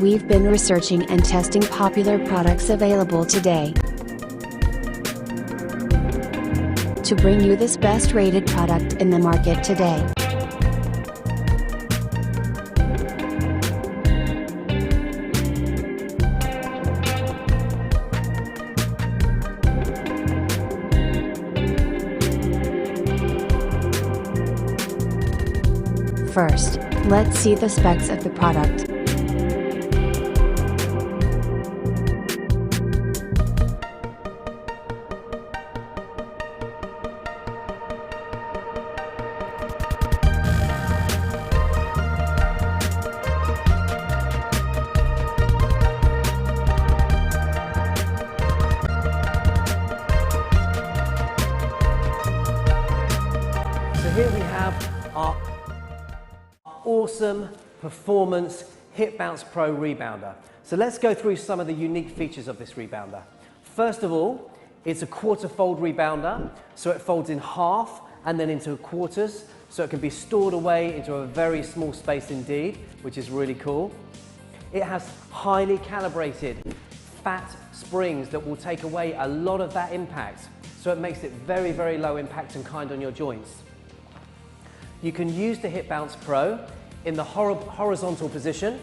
we've been researching and testing popular products available today to bring you this best rated product in the market today. First, let's see the specs of the product. So here we have our awesome performance Hip Bounce Pro rebounder. So let's go through some of the unique features of this rebounder. First of all, it's a quarter fold rebounder, so it folds in half and then into quarters, so it can be stored away into a very small space indeed, which is really cool. It has highly calibrated fat springs that will take away a lot of that impact, so it makes it very, very low impact and kind on your joints. You can use the Hip Bounce Pro in the horizontal position,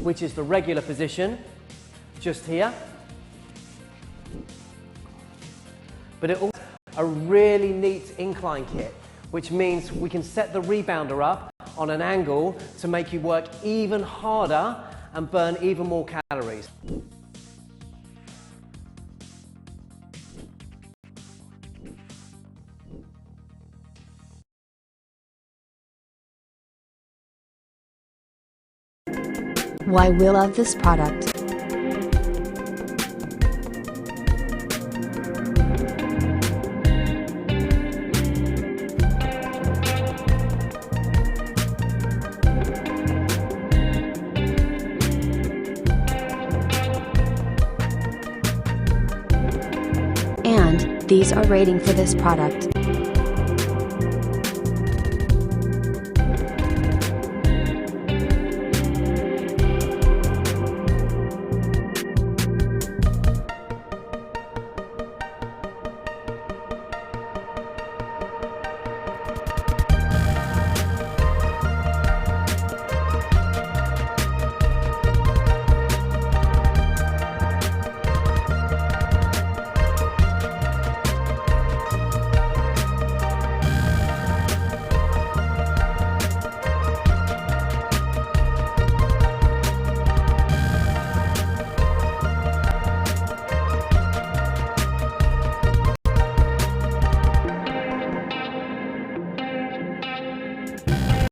which is the regular position, just here. But it also has a really neat incline kit, which means we can set the rebounder up on an angle to make you work even harder and burn even more calories. Why we love this product. And these are rating for this product.